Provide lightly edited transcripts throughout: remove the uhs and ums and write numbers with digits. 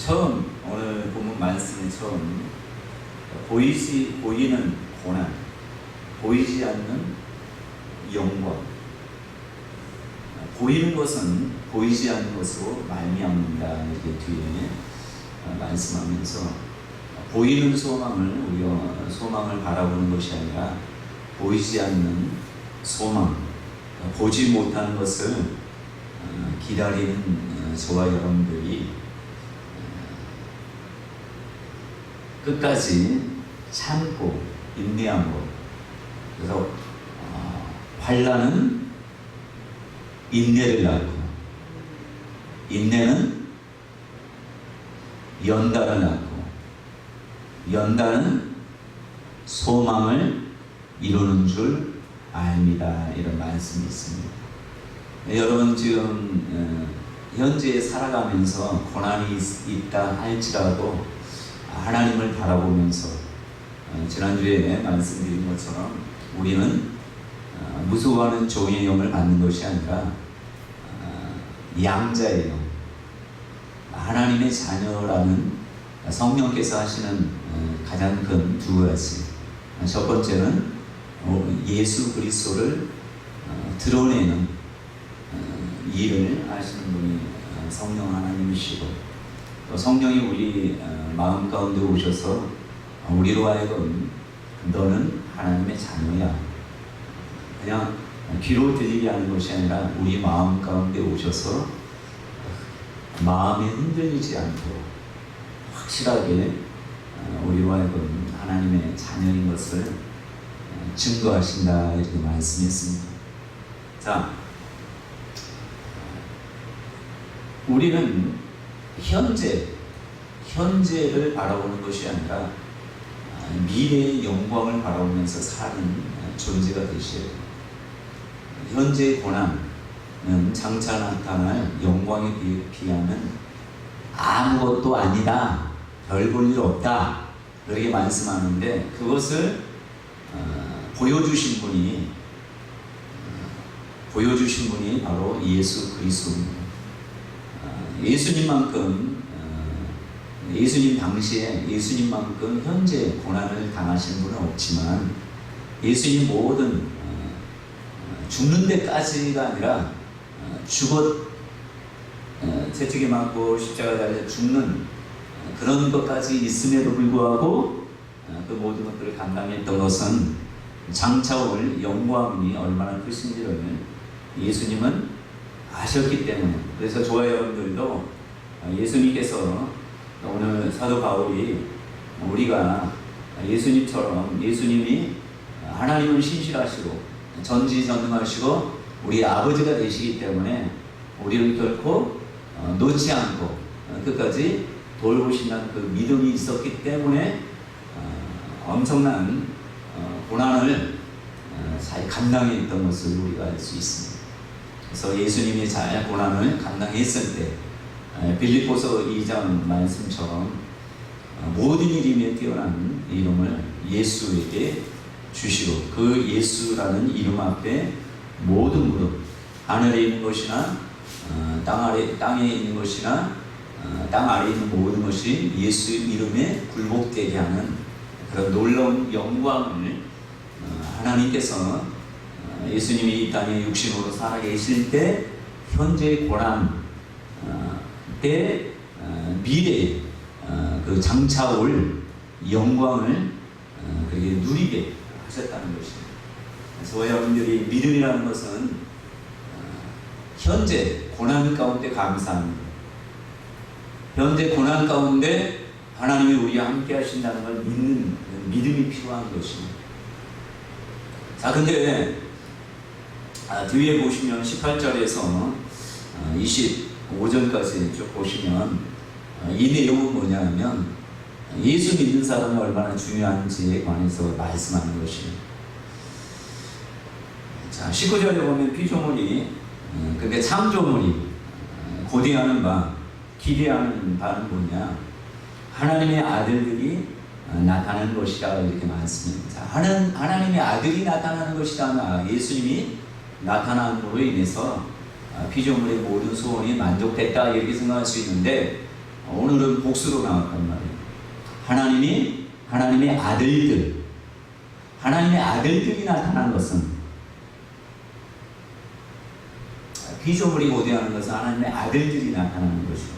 처음 오늘 본문 말씀의 처음 보이는 고난, 보이지 않는 영광. 보이는 것은 보이지 않는 것으로 말미암는다 이렇게 뒤에 말씀하면서 보이는 소망을 우리가 소망을 바라보는 것이 아니라 보이지 않는 소망, 보지 못하는 것을 기다리는 저와 여러분들이 끝까지 참고 인내함으로, 그래서 환난은 인내를 낳고 인내는 연단을 낳고 연단은 소망을 이루는 줄 압니다. 이런 말씀이 있습니다. 여러분 지금 현재 살아가면서 고난이 있다 할지라도 하나님을 바라보면서 지난주에 말씀드린 것처럼 우리는 무서워하는 종의 영을 받는 것이 아니라 양자의 영, 하나님의 자녀라는 성령께서 하시는 가장 큰 두 가지. 첫 번째는 예수 그리스도를 드러내는 일을 하시는 분이 성령 하나님이시고, 또 성령이 우리 마음 가운데 오셔서 우리로 하여금 너는 하나님의 자녀야, 그냥 귀로 들리게 하는 것이 아니라 우리 마음 가운데 오셔서 마음에 흔들리지 않도록 확실하게 우리로 하여금 하나님의 자녀인 것을 증거하신다 이렇게 말씀했습니다. 자, 우리는 현재를 바라보는 것이 아니라 미래의 영광을 바라보면서 사는 존재가 되셔야 돼요. 현재의 고난은 장차 나타날 영광에 비하면 아무것도 아니다, 별 볼 일 없다, 그렇게 말씀하는데 그것을 보여주신 분이 바로 예수 그리스도입니다. 예수님 당시에 예수님만큼 현재 고난을 당하신 분은 없지만 예수님 모든 죽는 데까지가 아니라 채찍에 맞고 십자가 달려 죽는 그런 것까지 있음에도 불구하고 그 모든 것들을 감당했던 것은 장차 올 영광이 얼마나 크신지를 예수님은 아셨기 때문에, 그래서 저와 여러분들도 예수님께서 오늘 사도 바울이 우리가 예수님처럼, 예수님이 하나님은 신실하시고 전지전능하시고 우리 아버지가 되시기 때문에 우리를 결코 놓지 않고 끝까지 돌보신다는 그 믿음이 있었기 때문에 엄청난 고난을 잘 감당했던 것을 우리가 알 수 있습니다. 그래서 예수님이 잘 고난을 감당했을 때 빌립보서 2장 말씀처럼 모든 이름에 뛰어난 이름을 예수에게 주시고 그 예수라는 이름 앞에 모든 무릎, 하늘에 있는 것이나 땅에 있는 것이나 땅 아래에 있는 모든 것이 예수 이름에 굴복되게 하는 그런 놀라운 영광을 하나님께서 예수님이 이 땅에 육신으로 살아계실 때 현재의 고난 때 미래에 그 장차 올 영광을 그렇게 누리게 하셨다는 것입니다. 그래서 여러분들이 믿음이라는 것은 현재 고난 가운데 감사합니다. 현재 고난 가운데 하나님이 우리와 함께 하신다는 걸 믿는 믿음이 필요한 것입니다. 자, 근데 뒤에 보시면 18절에서 25절까지 쭉 보시면 이 내용은 뭐냐면 예수 믿는 사람이 얼마나 중요한지에 관해서 말씀하는 것입니다. 자, 19절에 보면 피조물이, 그러니까 창조물이 고대하는 바, 기대하는 바는 뭐냐? 하나님의 아들들이 나타나는 것이다 이렇게 말씀합니다. 하나님의 아들이 나타나는 것이다. 예수님이 나타남으로 인해서 피조물의 모든 소원이 만족됐다 이렇게 생각할 수 있는데 오늘은 복수로 나왔단 말이에요. 하나님의 아들들이 나타난 것은, 피조물이 고대하는 것은 하나님의 아들들이 나타나는 것이고,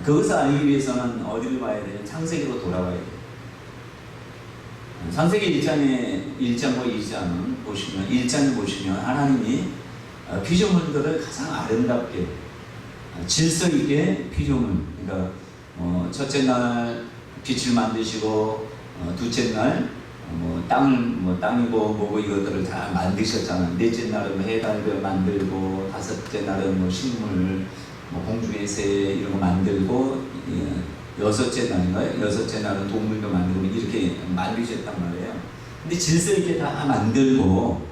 그것을 알기 위해서는 어디를 봐야 돼요? 창세기로 돌아가야 돼요. 창세기 1장과 2장 보시면, 1장을 보시면 하나님이 피조물들을 가장 아름답게 질서 있게 피조물, 그러니까 첫째 날 빛을 만드시고, 둘째 날 땅이고 뭐고 이것들을 다 만드셨잖아요. 넷째 날은 해달별 만들고, 다섯째 날은 식물, 공중의 새 이런 거 만들고, 여섯째 날은 동물도 만들고 이렇게 만드셨단 말이에요. 근데 질서 있게 다 만들고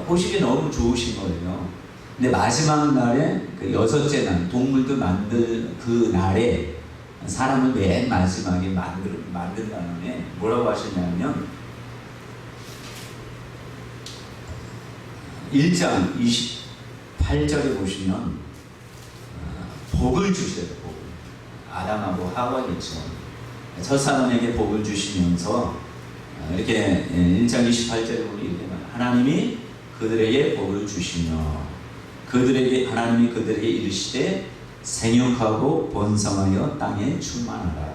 보시기에 너무 좋으신 거예요. 근데 마지막 날에 그 여섯째 날 동물도 만들 그 날에 사람을 맨 마지막에 만든 다음에 뭐라고 하셨냐면 1장 28절에 보시면 복을 주셔요. 복. 아담하고 하와겠죠. 첫 사람에게 복을 주시면서 이렇게 1장 28절에 보면 이렇게 하나님이 그들에게 복을 주시며 하나님이 그들에게 이르시되 생육하고 번성하여 땅에 충만하라.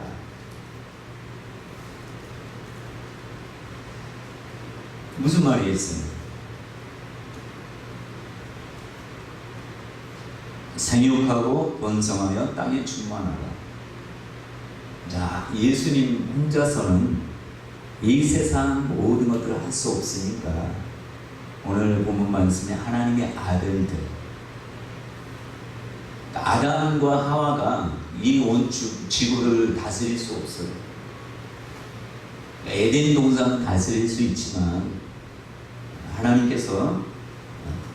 무슨 말이겠어요? 생육하고 번성하여 땅에 충만하라. 자, 예수님 혼자서는 이 세상 모든 것들을 할 수 없으니까 오늘 본문 말씀에 하나님의 아들들, 아담과 하와가 이 온 지구를 다스릴 수 없어요. 에덴 동산은 다스릴 수 있지만 하나님께서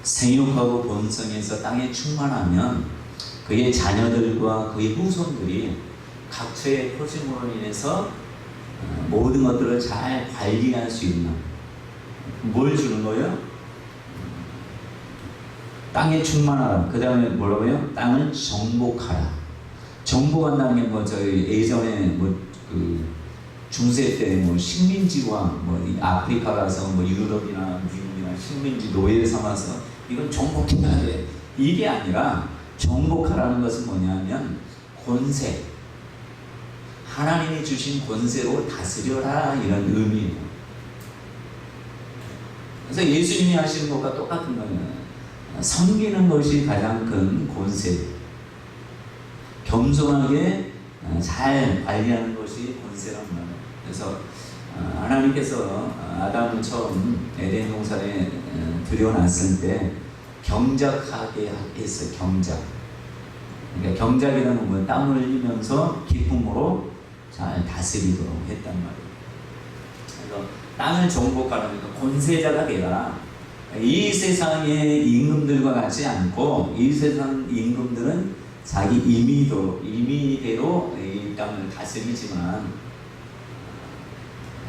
생육하고 번성해서 땅에 충만하면 그의 자녀들과 그의 후손들이 각처의 퍼짐으로 인해서 모든 것들을 잘 관리할 수 있는, 뭘 주는 거예요? 땅에 충만하라. 그 다음에 뭐라고요? 땅을 정복하라. 정복한다는 게 저희 예전에 중세 때 식민지와 아프리카 가서 유럽이나 미국이나 식민지 노예를 삼아서 이건 정복해야 돼. 이게 아니라 정복하라는 것은 뭐냐면 권세. 하나님이 주신 권세로 다스려라, 이런 의미예요. 그래서 예수님이 하시는 것과 똑같은 거예요. 섬기는 것이 가장 큰 권세. 겸손하게 잘 관리하는 것이 권세란 말이에요. 그래서 하나님께서 아담을 처음 에덴 동산에 들여놨을 때 경작하게 했어요. 경작. 그러니까 경작이라는 건 땀을 흘리면서 기쁨으로 잘 다스리도록 했단 말이에요. 그래서 땅을 정복하는, 그러니까 권세자가 되라. 이 세상의 임금들과 같지 않고, 이 세상 임금들은 자기 임의대로 이 땅을 다스리지만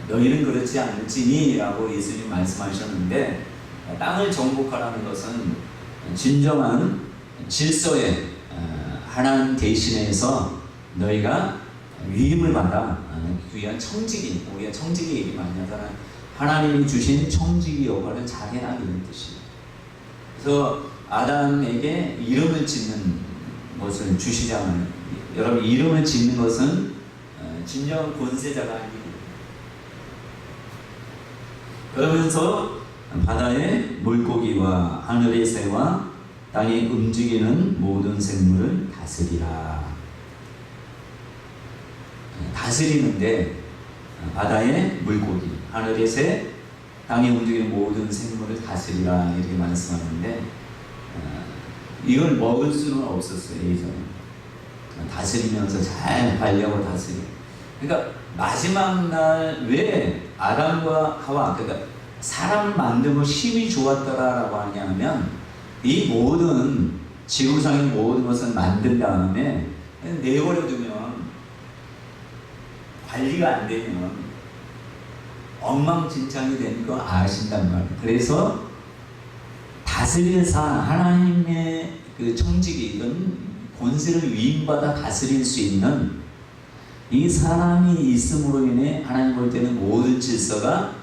너희는 그렇지 않을지니 라고 예수님 말씀하셨는데, 땅을 정복하라는 것은 진정한 질서에 하나님 대신해서 너희가 위임을 받아 귀한 청지기, 우리가 청지기 얘기 많이 하잖아요. 하나님이 주신 청지기 역할을 잘해라, 이런 뜻이에요. 그래서 아담에게 이름을 짓는 것을 주시잖아요. 여러분, 이름을 짓는 것은 진정한 권세자가 아니고, 그러면서 바다의 물고기와 하늘의 새와 땅에 움직이는 모든 생물을 다스리라. 다스리는데 바다의 물고기, 하늘의 새, 땅에 움직이는 모든 생물을 다스리라, 이렇게 말씀하는데 이걸 먹을 수는 없었어요. 예전에 다스리면서 잘 관리하고 다스리고. 그러니까 마지막 날 왜 아담과 하와, 그러니까 사람 만들고 힘이 좋았더라라고 하냐면, 이 모든 지구상의 모든 것을 만든 다음에 내버려 두면, 관리가 안 되면 엉망진창이 되는 거 아신단 말이에요. 그래서 다스릴 사, 하나님의 그 청직이든 권세를 위임받아 다스릴 수 있는 이 사람이 있음으로 인해 하나님 볼 때는 모든 질서가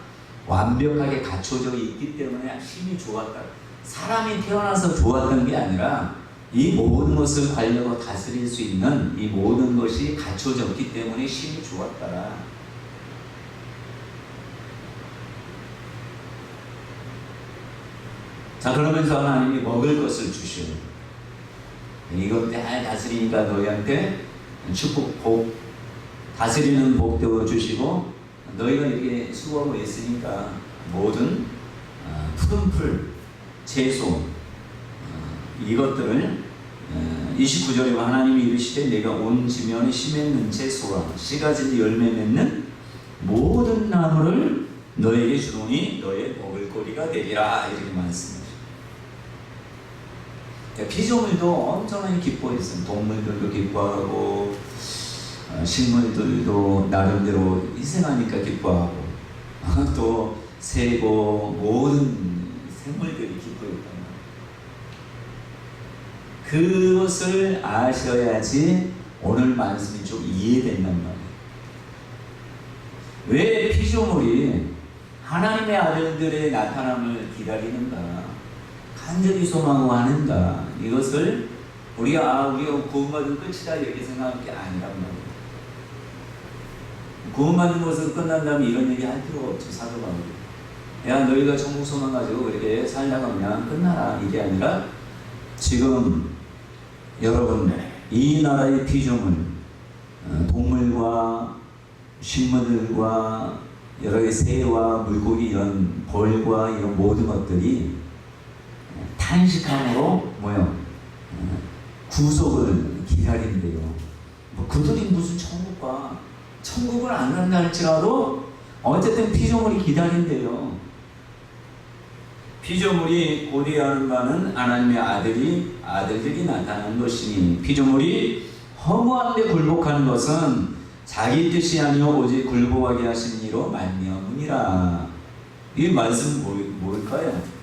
완벽하게 갖춰져 있기 때문에 힘이 좋았다. 사람이 태어나서 좋았던 게 아니라 이 모든 것을 관리하고 다스릴 수 있는 이 모든 것이 갖춰졌기 때문에 힘이 좋았다. 자, 그러면서 하나님이 먹을 것을 주셔요. 이것 잘 다스리니까 너희한테 축복, 복, 다스리는 복도 주시고 너희가 이렇게 수고하고 있으니까 모든 푸른 풀, 채소 이것들을 29절에 하나님이 이르시되 내가 온 지면에 씨 맺는 채소와 씨 가진 열매 맺는 모든 나무를 너에게 주노니 너의 먹을거리가 되리라 이렇게 말씀하십니다. 피조물도 엄청나게 기뻐했어요. 동물들도 기뻐하고 식물들도 나름대로 희생하니까 기뻐하고 또 새고 모든 생물들이 기뻐했단 말이에요. 그것을 아셔야지 오늘 말씀이 좀 이해된단 말이에요. 왜 피조물이 하나님의 아들들의 나타남을 기다리는가, 간절히 소망하고 하는가, 이것을 우리가 구원받은 끝이다 이렇게 생각할 게 아니란 말이에요. 구원받는 것은 끝난 다음에 이런 얘기 할 필요가 없죠. 사도 바울이 야 너희가 천국 소망 가지고 그렇게 살다가 그냥 끝나라 이게 아니라 지금 여러분 이 나라의 피조물 동물과 식물들과 여러 개 새와 물고기 이런 벌과 이런 모든 것들이 탄식함으로 구속을 기다린대요. 그들이 무슨 천국을 안 간다 할지라도 어쨌든 피조물이 기다린대요. 피조물이 고대하는 바는 하나님의 아들들이 나타나는 것이니 피조물이 허무한데 굴복하는 것은 자기 뜻이 아니요 오직 굴복하게 하신 이로 말미암으니라. 이 말씀은 뭘까요?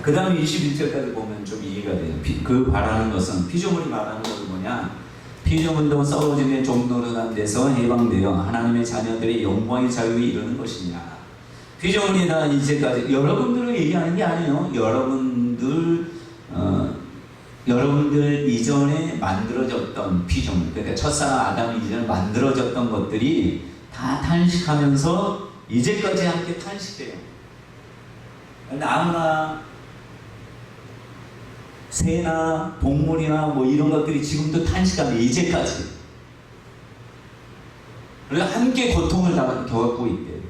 그 다음에 21절까지 보면 좀 이해가 돼요. 그 바라는 것은 피조물이 말하는 것은 뭐냐? 피조물도 썩어짐의 종노릇한 데서 해방되어 하나님의 자녀들의 영광의 자유에 이르는 것이냐. 피조물이 다 이제까지 여러분들을 얘기하는 게 아니에요. 여러분들 이전에 만들어졌던 피조물, 그러니까 첫사람 아담 이전에 만들어졌던 것들이 다 탄식하면서 이제까지 함께 탄식해요. 나무나 새나 동물이나 뭐 이런 것들이 지금도 탄식하면 이제까지 그래서 함께 고통을 다 겪고 있대.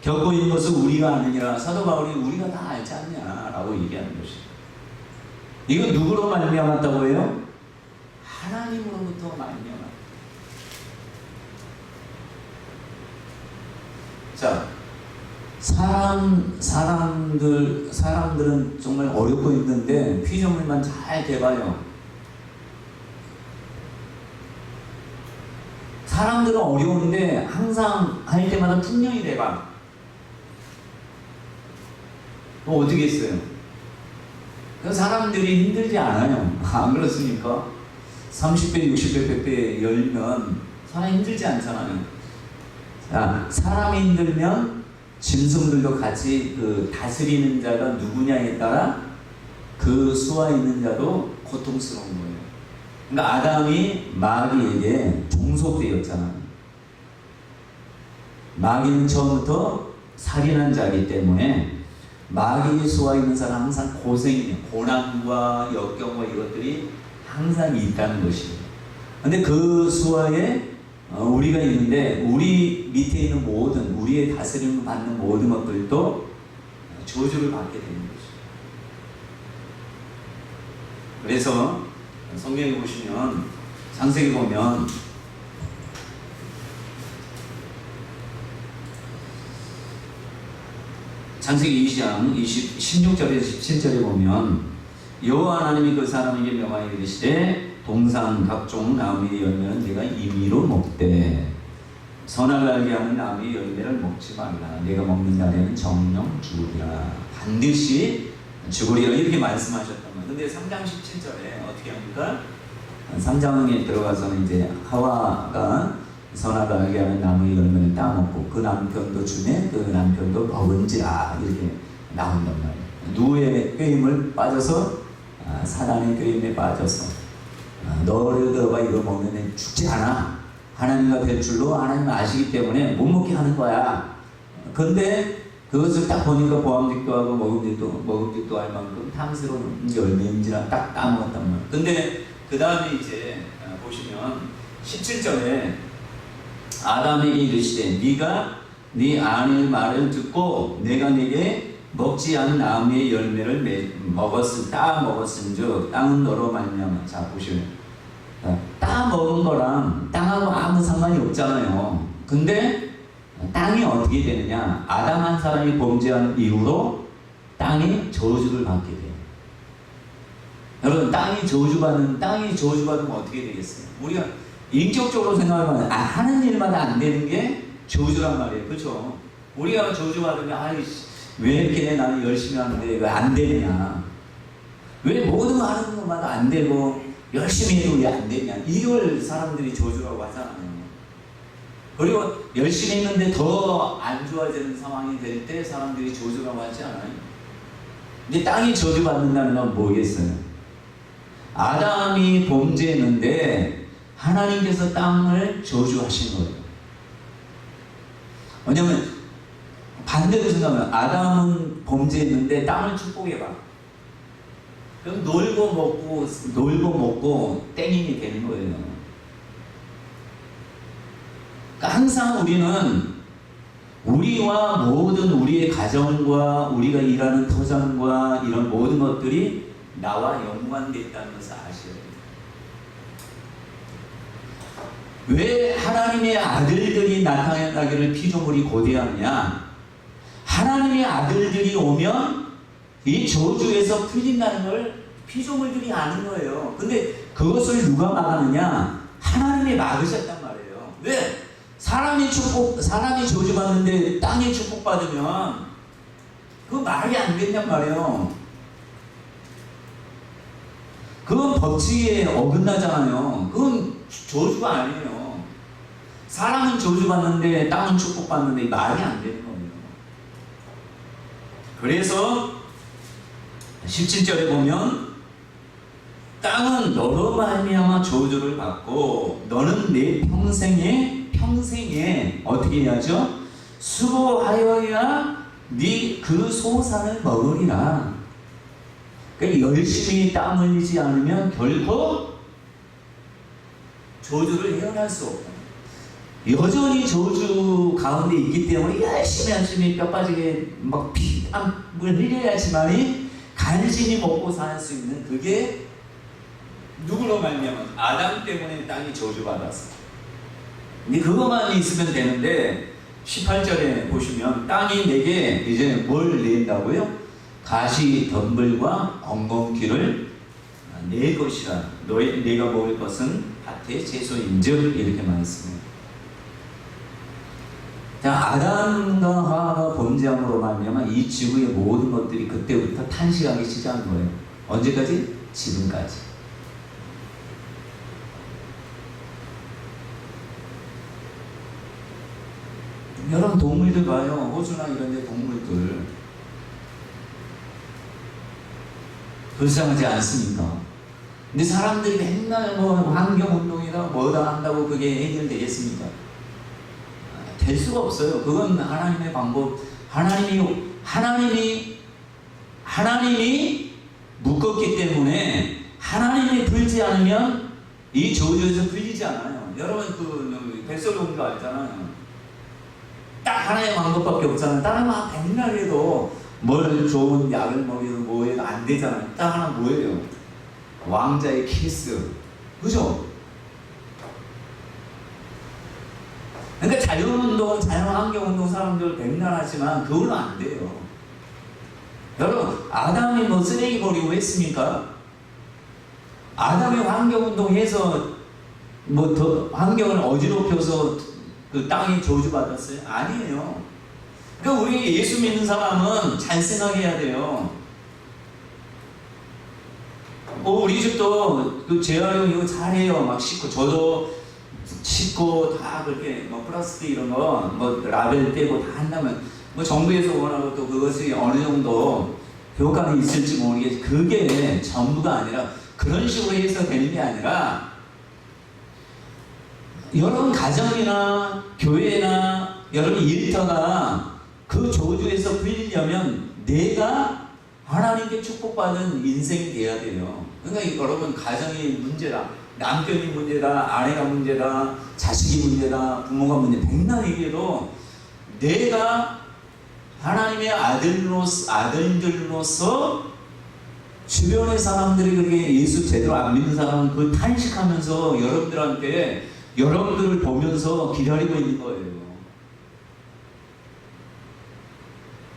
겪고 있는 것을 우리가 아느니라. 사도 바울이 우리가 다 알지 않냐라고 얘기하는 것이에요. 이거 누구로 말미암았다고 해요? 하나님으로부터 말미암았다. 자, 사람들은 정말 어렵고 힘든데 피조물만 잘 대봐요. 사람들은 어려운데 항상 할 때마다 풍년이 대봐. 뭐 어떻게 했어요? 사람들이 힘들지 않아요. 안 그렇습니까? 30배, 60배, 100배 열면 사람이 힘들지 않잖아요. 자, 사람이 힘들면 짐승들도 같이 다스리는 자가 누구냐에 따라 그 수와 있는 자도 고통스러운 거예요. 그러니까 아담이 마귀에게 종속되었잖아요. 마귀는 처음부터 살인한 자이기 때문에 마귀의 수와 있는 사람은 항상 고생이에요. 고난과 역경과 이것들이 항상 있다는 것이에요. 근데 그 수하에 우리가 있는데 우리 밑에 있는 모든 우리의 다스림을 받는 모든 것들도 저주를 받게 되는 것이죠. 그래서 성경에 보시면 창세기 보면 창세기 20장 16절에서 17절에 보면 여호와 하나님이 그 사람에게 명하여 이르시되 동산 각종 나무의 열매는 네가 임의로 먹되 선을 알게 하는 나무의 열매를 먹지 말라. 네가 먹는 날에는 정령 죽으리라. 반드시 죽으리라 이렇게 말씀하셨단 말이에요. 근데 3장 17절에 어떻게 합니까? 3장에 들어가서는 이제 하와가 선악을 알게 하는 나무의 열매를 따먹고 그 남편도 주매 그 남편도 먹은지라 이렇게 나온단 말이에요. 누구의 꾀임을 빠져서 사단의 꾀임에 빠져서 너가 이거 먹으면 죽지 않아. 하나님과 될 줄로 하나님 아시기 때문에 못 먹게 하는 거야. 근데 그것을 딱 보니까 보암직도 하고 먹음직도 할 만큼 탐스러운 열매인지라 딱 따먹었단 말이에요. 근데 그 다음에 이제 보시면 17절에 아담에게 이르시되 네가 네 아내의 말을 듣고 내가 네게 먹지 않은 나무의 열매를 따 먹었은즉 땅은 너로 말미암아. 자 보시면 따 먹은 거랑 땅하고 아무 상관이 없잖아요. 근데 땅이 어떻게 되느냐? 아담 한 사람이 범죄한 이후로 땅이 저주를 받게 돼요. 여러분 땅이 저주받으면 어떻게 되겠어요? 우리가 인격적으로 생각하면 하는 일마다 안 되는 게 저주란 말이에요. 그렇죠? 우리가 저주받으면 왜 이렇게 나는 열심히 하는데 왜 안 되느냐? 왜 모든 거 하는 것마다 안 되고 열심히 해도 왜 안 되냐? 이걸 사람들이 저주라고 하잖아요. 그리고 열심히 했는데 더 안 좋아지는 상황이 될 때 사람들이 저주라고 하지 않아요? 근데 땅이 저주받는다는 건 뭐겠어요? 아담이 범죄했는데 하나님께서 땅을 저주하신 거예요. 왜냐면 반대로 생각하면 아담은 범죄했는데 땅을 축복해봐. 그럼 놀고 먹고 땡임이 되는 거예요. 그러니까 항상 우리는 우리와 모든 우리의 가정과 우리가 일하는 터전과 이런 모든 것들이 나와 연관되어 있다는 것을 아셔야 됩니다. 왜 하나님의 아들들이 나타나기를 피조물이 고대하느냐? 하나님의 아들들이 오면 이 저주에서 풀린다는 걸 피조물들이 아는 거예요. 근데 그것을 누가 막았느냐? 하나님이 막으셨단 말이에요. 왜? 사람이 저주받는데 땅이 축복받으면 그 말이 안 된단 말이에요. 그건 법칙에 어긋나잖아요. 그건 저주가 아니에요. 사람은 저주받는데 땅은 축복받는데 말이 안 되는 거예요. 그래서 17절에 보면 땅은 너로 말미암아 저주를 받고 너는 내 평생에 어떻게 해야죠? 수고하여야 네 그 소산을 먹으리라. 그러니까 열심히 땀 흘리지 않으면 결코 저주를 헤어날 수 없다. 여전히 저주 가운데 있기 때문에 열심히 뼈 빠지게 막 피땀을 흘려야지만이 간신히 먹고 살 수 있는 그게 누구로 말미암아? 아담 때문에 땅이 저주받았어. 근데 그것만 있으면 되는데 18절에 보시면 땅이 내게 이제 뭘 낸다고요? 가시 덤불과 엉겅퀴를 내 것이라. 내가 먹을 것은 밭의 채소인즉 이렇게 말했습니다. 자, 아담과 하와가 범죄함으로 말미암아 이 지구의 모든 것들이 그때부터 탄식하기 시작한 거예요. 언제까지? 지금까지. 여러분 동물들 봐요. 호주나 이런 데 동물들 불쌍하지 않습니까? 근데 사람들이 맨날 환경운동이다 뭐다 한다고 그게 해결되겠습니까? 될 수가 없어요. 그건 하나님의 방법. 하나님이 묶었기 때문에 하나님이 풀지 않으면 이 저주에서 풀리지 않아요. 여러분 백설공주 알잖아요. 딱 하나의 방법밖에 없잖아요. 다른 거 백날 해도 뭘 좋은 약을 먹여도 뭐해도 안 되잖아요. 딱 하나 뭐예요? 왕자의 키스. 그죠? 그러니까 자연운동, 자연환경운동 사람들 백날 하지만 그걸로 안 돼요. 여러분, 아담이 쓰레기 버리고 했습니까? 아담이 환경운동 해서 더 환경을 어지럽혀서 그 땅이 저주받았어요? 아니에요. 그러니까 우리 예수 믿는 사람은 잘 생각해야 돼요. 우리 집도 그 재활용 이거 잘해요. 막 씻고 저도 씻고 다 그렇게 뭐 플라스틱 이런 거 뭐 라벨 떼고 다 한다면 뭐 정부에서 원하고 또 그것이 어느 정도 효과는 있을지 모르겠지. 그게 전부가 아니라 그런 식으로 해서 되는 게 아니라 여러분 가정이나 교회나 여러분 일터가 그 저주에서 풀리려면 내가 하나님께 축복받은 인생이 돼야 돼요. 그러니까 여러분 가정이 문제다, 남편이 문제다, 아내가 문제다, 자식이 문제다, 부모가 문제다, 백날 얘기해도 내가 하나님의 아들들로서 주변의 사람들이 그렇게 예수 제대로 안 믿는 사람은 그 탄식하면서 여러분들한테 여러분들을 보면서 기다리고 있는 거예요.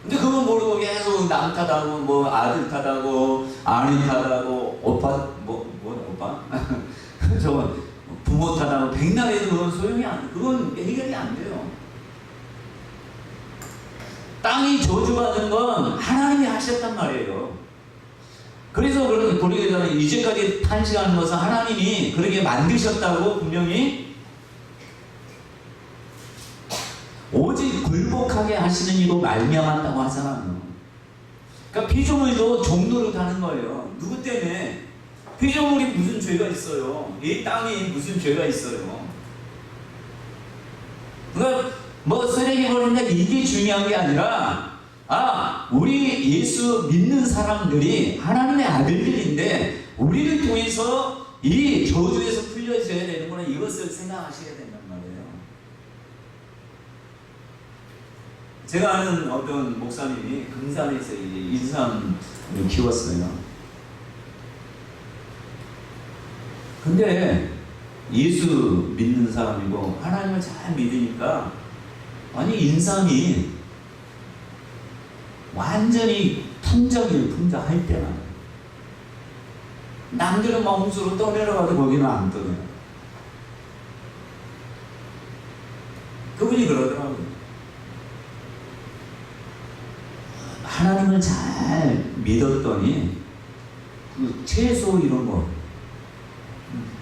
근데 그건 모르고 계속 남 탓하고 뭐 아들 탓하고 아내 탓하고 오빠 오빠 저거 부모 탓하고 백날 해도 그건 소용이 안 돼. 그건 해결이 안 돼요. 땅이 저주받은 건 하나님이 하셨단 말이에요. 그래서 그러잖아요. 이제까지 탄식하는 것은 하나님이 그렇게 만드셨다고 분명히 오직 굴복하게 하시는 이로 말미암았다고 하잖아요. 그러니까 피조물도 종노릇 하는 거예요. 누구 때문에? 피조물이 무슨 죄가 있어요? 이 땅이 무슨 죄가 있어요? 그러니까 뭐 쓰레기 버린다 이게 중요한 게 아니라 우리 예수 믿는 사람들이 하나님의 아들들인데 우리를 통해서 이 저주에서 풀려져야 되는구나, 이것을 생각하셔야 된단 말이에요. 제가 아는 어떤 목사님이 금산에서 인삼을 키웠어요. 근데 예수 믿는 사람이고 하나님을 잘 믿으니까 인삼이 완전히 풍작할 때나 남들은 막 홍수로 떠내려가도 거기는 안 떠내요. 그분이 그러더라고요. 하나님을 잘 믿었더니 그 채소 이런 거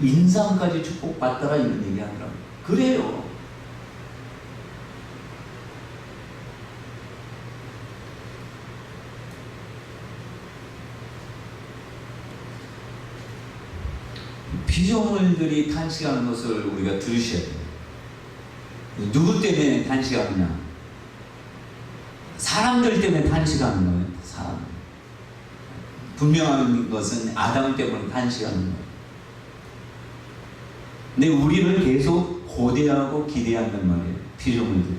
인삼까지 축복받더라 이런 얘기 하더라고요. 그래요. 피조물들이 탄식하는 것을 우리가 들으셔야 돼요. 누구 때문에 탄식하느냐? 사람들 때문에 탄식하는 거예요. 사람. 분명한 것은 아담 때문에 탄식하는 거예요. 근데 우리를 계속 고대하고 기대한단 말이에요. 피조물들이.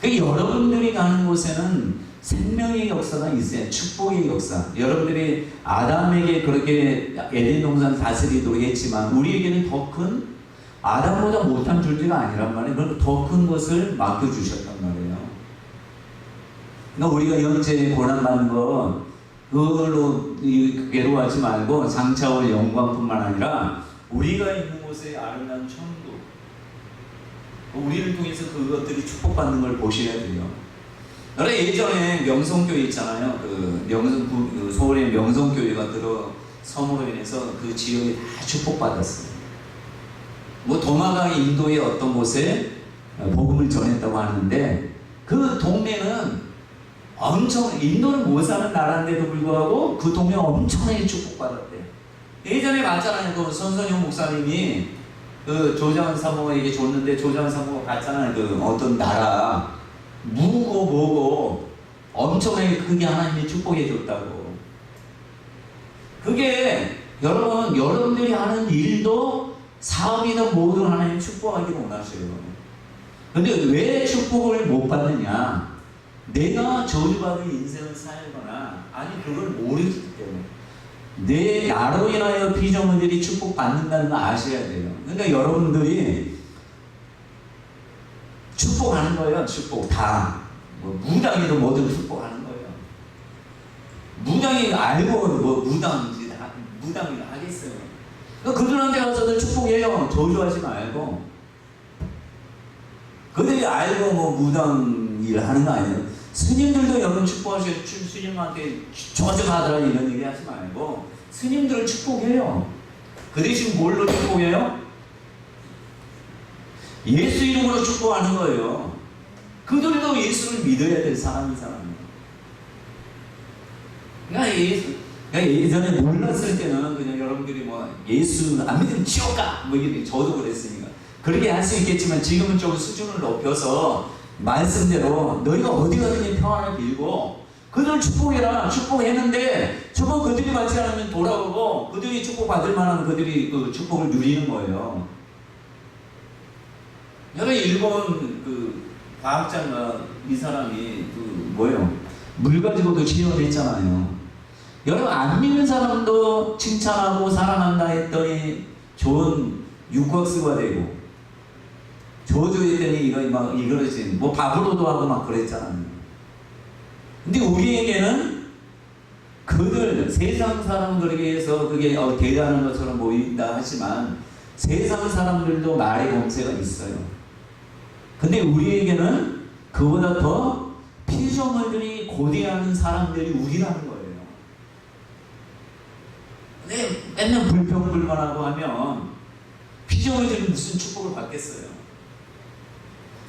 그러니까 여러분들이 가는 곳에는 생명의 역사가 있어요. 축복의 역사. 여러분들이 아담에게 그렇게 에덴 동산 다스리도록 했지만 우리에게는 더 큰, 아담보다 못한 존재가 아니란 말이에요. 그럼 더 큰 것을 맡겨주셨단 말이에요. 그러니까 우리가 영체에 고난받는 거 그걸로 괴로워하지 말고 장차 올 영광뿐만 아니라 우리가 있는 곳에 아름다운 천국, 우리를 통해서 그것들이 축복받는 걸 보셔야 돼요. 예전에 명성교회 있잖아요. 서울에 명성교회가 들어섬으로 인해서 그 지역이 다 축복받았어요. 뭐 도마강 인도의 어떤 곳에 복음을 전했다고 하는데 그 동네는 인도는 못 사는 나라인데도 불구하고 그 동네 엄청나게 축복받았대요. 예전에 맞잖아요. 그 손선영 목사님이 그 조장 사모에게 줬는데 조장 사모가 갔잖아요. 그 어떤 나라 무고 뭐고 엄청나게 크게 하나님이 축복해 줬다고. 그게 여러분들이 하는 일도 사업이든 뭐든 하나님 축복하기를 원하셔요. 근데 왜 축복을 못 받느냐? 내가 저주받은 인생을 살거나 아니 그걸 모르기 때문에. 내 나로 인하여 피조물들이 축복받는다는 걸 아셔야 돼요. 그러니까 여러분들이 축복하는 거예요. 축복 다. 무당이도 뭐든 축복하는 거예요. 무당이 알고 무당인지 무당이 하겠어요. 그러니까 그들한테 가서도 축복해요. 저주하지 말고. 그들이 알고 무당 일을 하는 거 아니에요. 스님들도 여러분 축복하셔서 스님한테 저주받으라 이런 얘기 하지 말고 스님들을 축복해요. 그 대신 뭘로 축복해요? 예수 이름으로 축복하는 거예요. 그들도 예수를 믿어야 될 사람이잖아요. 그러니까 예전에 몰랐을 때는 그냥 여러분들이 뭐 예수 안 믿으면 지옥 가! 뭐 이게 저도 그랬으니까. 그렇게 할 수 있겠지만 지금은 좀 수준을 높여서 말씀대로 너희가 어디 가든지 평안을 빌고 그들을 축복해라. 축복했는데 축복 그들이 받지 않으면 돌아오고 그들이 축복받을 만한 그들이 그 축복을 누리는 거예요. 여러 일본 그 과학자가 이 사람이 그 뭐예요? 물 가지고도 지어냈잖아요. 여러분 안 믿는 사람도 칭찬하고 사랑한다 했더니 좋은 육각수가 되고 저주했더니 이거 막 이거지 뭐 바브로도 하고 막 그랬잖아요. 근데 우리에게는 그들 세상 사람들에게 해서 그게 대단한 것처럼 보인다 하지만 세상 사람들도 말의 권세가 있어요. 근데 우리에게는 그보다 더 피조물들이 고대하는 사람들이 우리라는 거예요. 근데 맨날 불평불만하고 하면 피조물들이 무슨 축복을 받겠어요?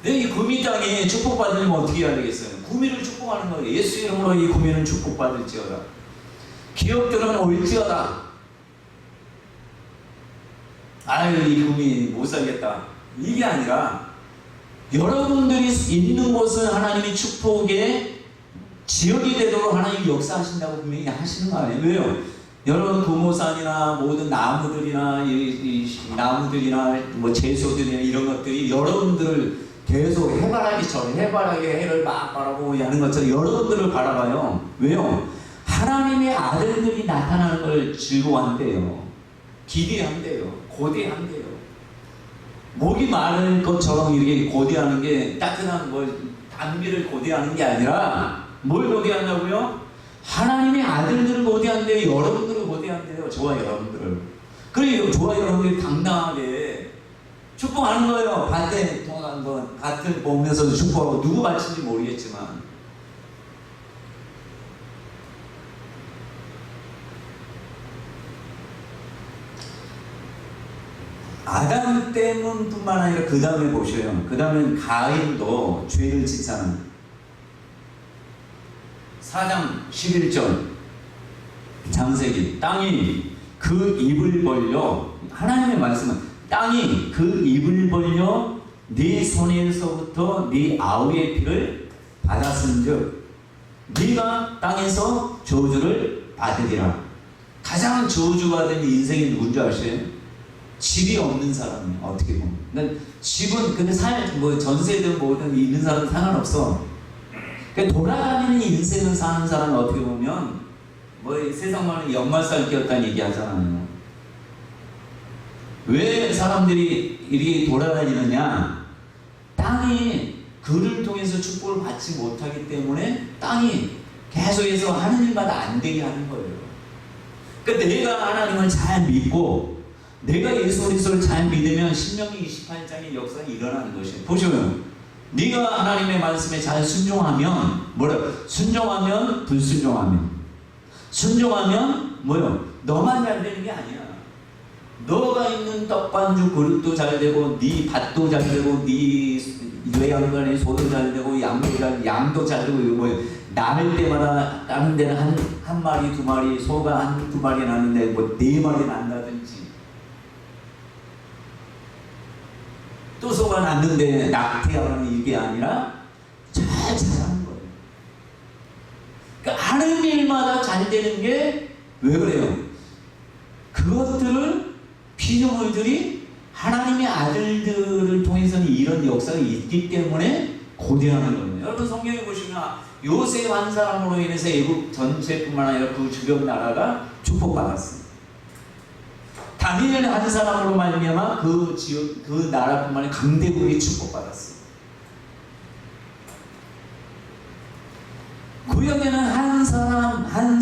근데 이 구미 땅에 축복받으려면 어떻게 해야 되겠어요? 구미를 축복하는 거예요. 예수 이름으로 이 구미는 축복받을지어다. 기업들은 올지어다. 아유 이 구미 못 살겠다. 이게 아니라 여러분들이 있는 곳은 하나님이 축복의 지역이 되도록 하나님이 역사하신다고 분명히 하시는 거 아니에요? 왜요? 여러분 도모산이나 모든 나무들이나 이 나무들이나 뭐 채소들이나 이런 것들이 여러분들을 계속 해바라기처럼 해바라기 해를 막 바라보고 하는 것처럼 여러분들을 바라봐요. 왜요? 하나님의 아들들이 나타나는 걸 즐거워한대요. 기대한대요. 고대한대요. 목이 마를 것처럼 이렇게 고대하는 게 따뜻한 단비를 고대하는 게 아니라 뭘 고대한다고요? 하나님의 아들들을 고대한대요. 여러분들을 고대한대요. 저와 여러분들을. 그래요. 저와 여러분들이 당당하게 축복하는 거예요. 밭을 보면서도 축복하고 누구 밭인지 모르겠지만 아담 때문뿐만 아니라 그 다음에 보셔요. 그 다음에 가인도 죄를 짓잖아요. 4장 11절 창세기 땅이 그 입을 벌려 하나님의 말씀은 땅이 그 입을 벌려 네 손에서부터 네 아우의 피를 받았은즉 네가 땅에서 저주를 받으리라. 가장 저주받은 인생이 누군지 아세요? 집이 없는 사람이에요. 어떻게 보면 집은 근데 뭐 전세든 뭐든 있는 사람은 상관없어. 그러니까 돌아다니는 인생을 사는 사람은 어떻게 보면 뭐 세상만은 역말살 끼었다는 얘기 하잖아요. 왜 사람들이 이렇게 돌아다니느냐? 땅이 그를 통해서 축복을 받지 못하기 때문에 땅이 계속해서 하는 일마다 안 되게 하는 거예요. 그러니까 내가 하나님을 잘 믿고 내가 예수 그리스도를 잘 믿으면 신명기 28장의 역사가 일어나는 것이에요. 보시면 네가 하나님의 말씀에 잘 순종하면 순종하면 불순종하면 순종하면 너만 잘 되는 게 아니야. 너가 있는 떡반죽 그릇도 잘 되고 네 밭도 잘 되고 네 외양간의 소도 잘 되고 양도 잘 되고 이거 나를 때마다 다른 데는 한 마리 두 마리 소가 한두 마리 나는데 네 마리 난다든지 또 소가 났는데 낙태하는 이게 아니라 잘 자라는 거예요. 그러니까 하는 일마다 잘 되는 게 왜 그래요? 그것들을 피조물들이 하나님의 아들들을 통해서는 이런 역사가 있기 때문에 고대하는 거예요. 여러분 성경에 보시면 요셉 한 사람으로 인해서 애국 전체뿐만 아니라 그 주변 나라가 축복받았어요. 다니엘 한 사람으로 말미암아 그 지역 그 나라뿐만 아니라 강대국이 축복받았어요. 구약에는 한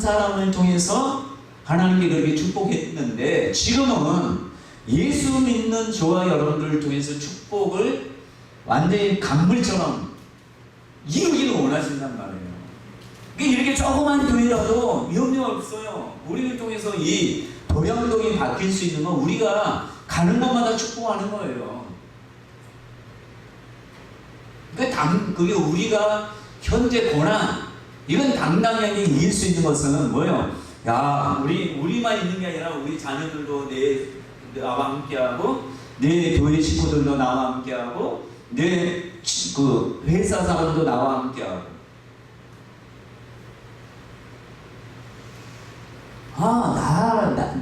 사람을 통해서 하나님께 그렇게 축복했는데 지금은 예수 믿는 저와 여러분들을 통해서 축복을 완전히 강물처럼 이루기를 원하신단 말이에요. 이렇게 조그만 교회라도 염려 없어요. 우리를 통해서 이 도량동이 바뀔 수 있는 건 우리가 가는 곳마다 축복하는 거예요. 그게 우리가 현재 고난, 이건 당당하게 이길 수 있는 것은 뭐예요? 야, 우리만 있는 게 아니라 우리 자녀들도 나와 함께하고, 내 교회 식구들도 나와 함께하고, 내 회사 사람도 나와 함께하고.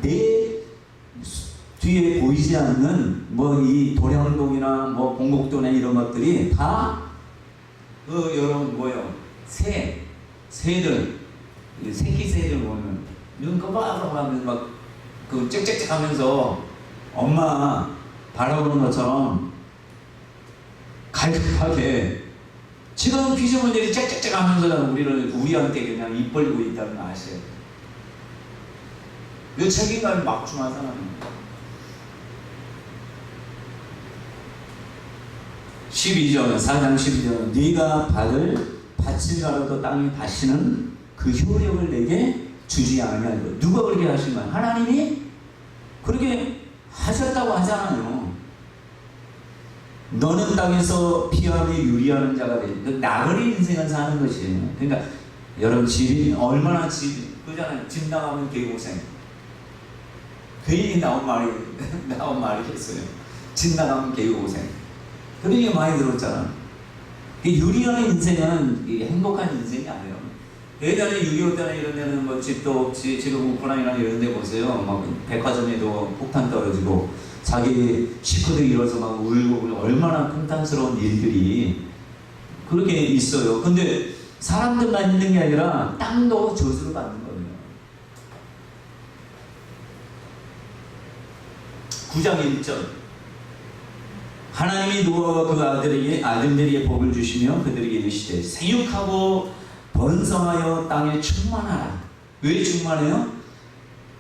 내 뒤에 보이지 않는 이 도량동이나 봉곡도나 이런 것들이 다 여러분 뭐예요? 새들, 새끼 새들 보면 눈 깜빡 하면 막 짹짹짹 하면서 엄마 바라보는 것처럼 갈급하게 지금 피조물들이 짹짹짹 하면서 우리한테 그냥 입 벌리고 있다는 거 아시죠? 그 책임감이 막중한 사람입니다. 12절, 4장 12절, 네가 밭을 갈아도 땅에 다시는 그 효력을 내게 주지 아니하리라. 누가 그렇게 하신 거야? 하나님이 그렇게 하셨다고 하잖아요. 너는 땅에서 피함에 유리하는 자가 되니, 나그네 인생을 사는 것이에요. 그러니까 여러분 집이 얼마나 그잖아요. 집 나가면 개고생. 괜히 나온 말이겠어요. 집 나가면 개고생. 그런 얘기 많이 들었잖아. 유리하는 인생은 행복한 인생이 아니에요. 예전에 6.25 때나 이런 데는 집도 없이, 지금 우크라이나 이런 데 보세요. 백화점에도 폭탄 떨어지고, 자기 식구들 잃어서 울고, 얼마나 풍탄스러운 일들이 그렇게 있어요. 근데 사람들만 있는 게 아니라 땅도 저주를 받는 거예요. 9장 1절. 하나님이 노아와 그 아들들에게 복을 주시며 그들에게 이르시되 생육하고 번성하여 땅에 충만하라. 왜 충만해요?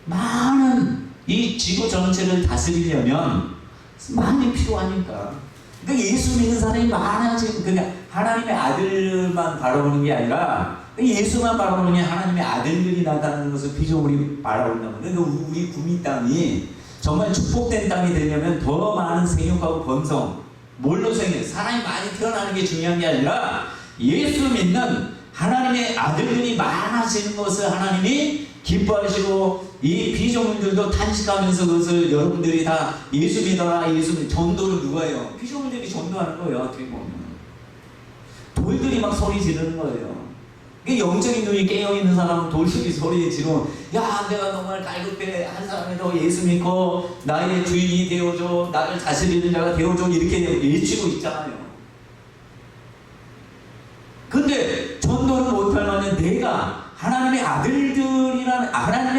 많은 이 지구 전체를 다스리려면 많이 필요하니까. 그러니까 예수 믿는 사람이 많아지고, 그냥 하나님의 아들만 바라보는 게 아니라 예수만 바라보는 게 하나님의 아들들이 나타나는 것을 피조물이 바라본다면, 그러니까 우리 구미 땅이 정말 축복된 땅이 되려면 더 많은 생육하고 번성, 뭘로 생겨요? 사람이 많이 태어나는 게 중요한 게 아니라 예수 믿는 하나님의 아들들이 많아지는 것을 하나님이 기뻐하시고, 이 피조물들도 탄식하면서 그것을 여러분들이 다 예수 믿어라, 예수 믿어라. 전도를 누가 해요? 피조물들이 전도하는 거예요. 어떻게 보면 돌들이 막 소리 지르는 거예요. 영적인 눈이 깨어있는 사람은 돌들이 소리 지르면, 야, 내가 정말 갈급해. 한 사람이 더 예수 믿고 나의 주인이 되어줘, 나를 다스리는 자가 되어줘, 이렇게 외치고 있잖아요. 근데 전도를 못할 만한 내가 하나님의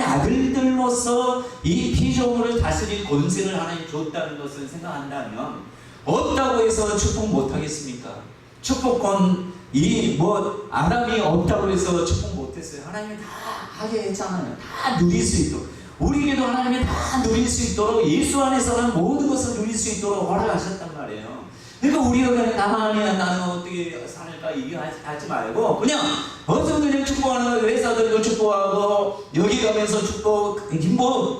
아들들로서 이 피조물을 다스릴 권세를 하나님 줬다는 것을 생각한다면, 없다고 해서 축복 못하겠습니까? 축복권 아람이 없다고 해서 축복 못했어요. 하나님이 다 하게 했잖아요. 다 누릴 수 있도록. 우리에게도 하나님이 다 누릴 수 있도록, 예수 안에서는 모든 것을 누릴 수 있도록 허락하셨단 말이에요. 그러니까 우리가 그냥 가만히 나는 어떻게 살까 얘기하지 말고, 그냥 어떤 축복하는 회사들도 축복하고, 여기 가면서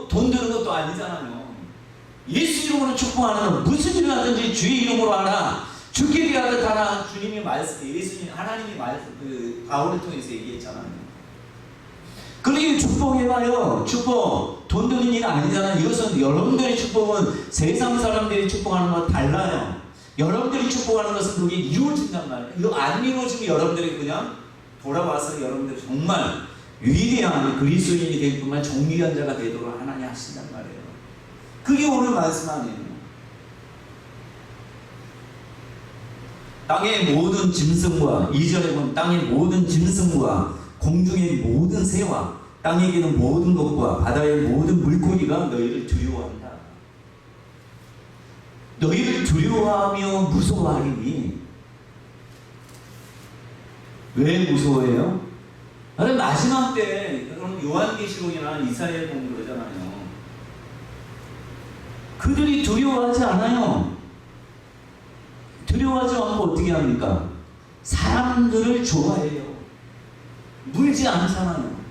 돈 드는 것도 아니잖아요. 예수 이름으로 축복하는 건 무슨 일을 하든지 주의 이름으로 하라. 죽게 하듯 하라. 주님이 예수님, 하나님이 바울을 통해서 얘기했잖아요. 그러니 축복해봐요. 축복. 돈 드는 일 아니잖아요. 이것은 여러분들의 축복은 세상 사람들이 축복하는 건 달라요. 여러분들이 축복하는 것은 그게 이루어진단 말이에요. 이거 안 이루어지면 여러분들이 그냥 돌아와서 여러분들이 정말 위대한 그리스도인이 될 뿐만 정리한 자가 되도록 하나님 하신단 말이에요. 그게 오늘 말씀 아니에요. 땅의 모든 짐승과, 2절에 보면 땅의 모든 짐승과 공중의 모든 새와 땅에 기는 모든 것과 바다의 모든 물고기가 너희를 두려워한다. 너희를 두려워하며 무서워하리니. 왜 무서워해요? 마지막 때 요한계시록이나 이사야에 보면 그러잖아요. 그들이 두려워하지 않아요. 두려워하지 않고 어떻게 합니까? 사람들을 좋아해요. 물지 않잖아요.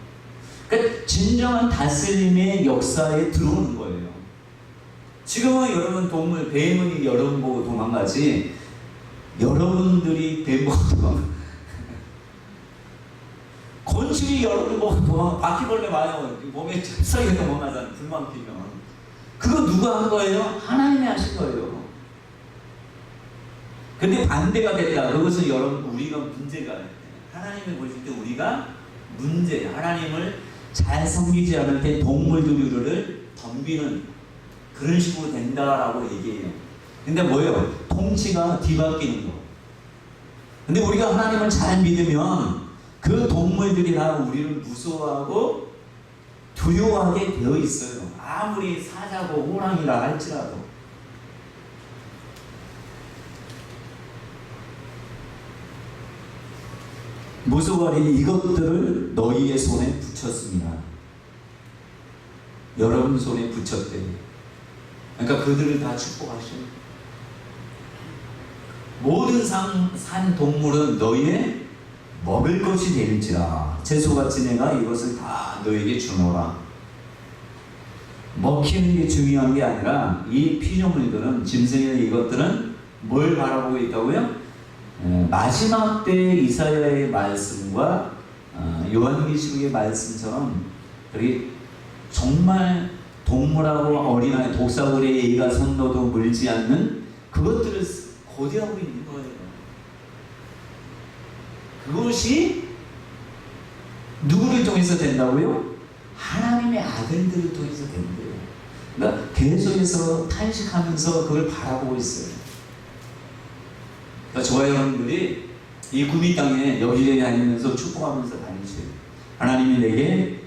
그러니까 진정한 다스림의 역사에 들어오는 거예요. 지금은 여러분 동물, 뱀은 여러분 보고 도망가지, 여러분들이 뱀 보고 도망가. 곤충이 여러분 보고 도망가. 바퀴벌레 와요. 몸에 cep석이 도망가잖아요. 불만 피면. 그거 누가 한 거예요? 하나님이 하신 거예요. 근데 반대가 됐다. 그것은 여러분 우리가 문제가 하나님이 보실 때 우리가 문제, 하나님을 잘 섬기지 않을 때 동물들이 우리를 덤비는 그런 식으로 된다라고 얘기해요. 근데 뭐예요? 통치가 뒤바뀌는 거. 근데 우리가 하나님을 잘 믿으면 그 동물들이 다 우리를 무서워하고 두려워하게 되어 있어요. 아무리 사자고 호랑이라 할지라도. 무수거리 이것들을 너희의 손에 붙였습니다. 여러분 손에 붙였대. 그러니까 그들을 다 축복하셔요. 모든 산 동물은 너희의 먹을 것이 될지라. 채소같이 내가 이것을 다 너에게 주노라. 먹히는 게 중요한 게 아니라 이 피조물들은, 짐승이나 이것들은 뭘 바라보고 있다고요? 마지막 때 이사야의 말씀과 요한계시록의 말씀처럼 그리 정말 동물하고 어린아이, 독사구리의 애가 손도도 물지 않는 그것들을 고대하고 있는 거예요. 그것이 누구를 통해서 된다고요? 하나님의 아들들을 통해서 된대요. 그러니까 계속해서 탄식하면서 그걸 바라보고 있어요. 그러니까 저와 여러분들이 이 구미 땅에 여기저기 다니면서 축복하면서 다니세요. 하나님이 내게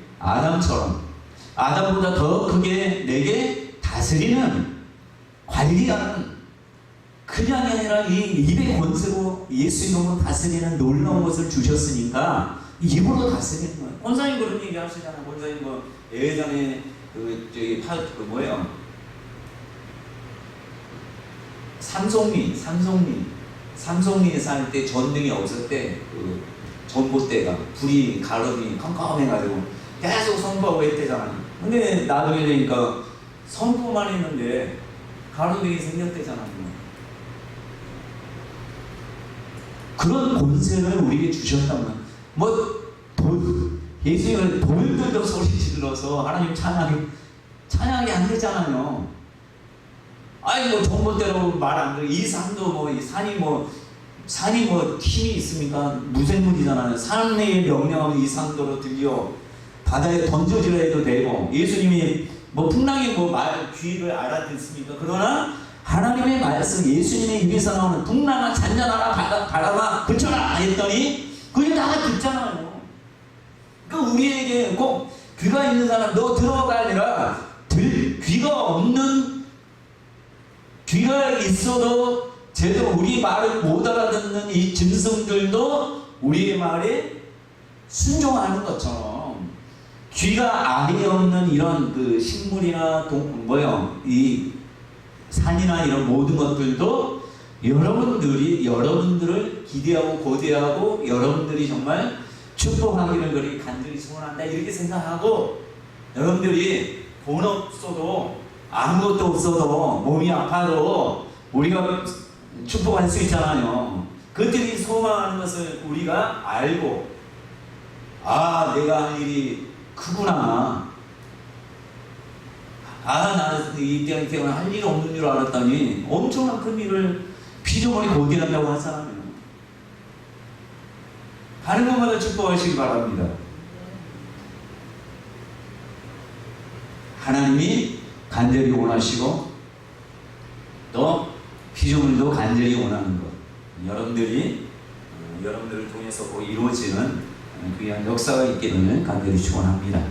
아담보다 더 크게 내게 다스리는, 관리하는, 그냥이 아니라 이 입의 권세로 예수 이름으로 다스리는 놀라운 것을 주셨으니까 입으로 다스리는 거예요. 권사님 그런 얘기 하시잖아요. 권사님 뭐 예전에 삼송리에 살 때 전등이 없을 때 전봇대가 불이 가르비 컴컴해가지고 계속 선포하고 했대잖아요. 근데 나중에 되니까 선포만 했는데 가로등이 생겼대잖아요. 그런 권세를 우리에게 주셨단 말이에요. 예수님은 돌들도 소리 질러서 하나님 찬양이 안 되잖아요. 아니 뭐 전봇대로 말 안 돼. 이 산도 이 산이 힘이 있습니까? 무생물이잖아요. 산의 명령하면 이 산도로 들려 바다에 던져지라 해도 되고, 예수님이 풍랑이 귀를 알아듣습니까? 그러나 하나님의 말씀, 예수님의 입에서 나오는 풍랑아 잔잔하라 바람아 그쳐라 했더니 그게 다 듣잖아요. 그러니까 우리에게 꼭 귀가 있는 사람 너 들어가 아니라 귀가 있어도 제대로 우리 말을 못 알아듣는 이 짐승들도 우리의 말에 순종하는 것처럼 귀가 아예 없는 이런 식물이나 이 산이나 이런 모든 것들도 여러분들을 기대하고 고대하고 여러분들이 정말 축복하기를 그리 간절히 소원한다 이렇게 생각하고, 여러분들이 돈 없어도 아무것도 없어도 몸이 아파도 우리가 축복할 수 있잖아요. 그들이 소망하는 것을 우리가 알고, 내가 할 일이 크구나. 나는 이 땅에 태어나 할 일 없는 줄 알았더니 엄청난 큰 일을 피조물이 고대한다고 하잖아요. 가는 곳마다 축복하시기 바랍니다. 하나님이 간절히 원하시고 또 피조물도 간절히 원하는 것, 여러분들을 통해서 꼭 이루어지는 귀한 역사가 있기를 간절히 축원합니다.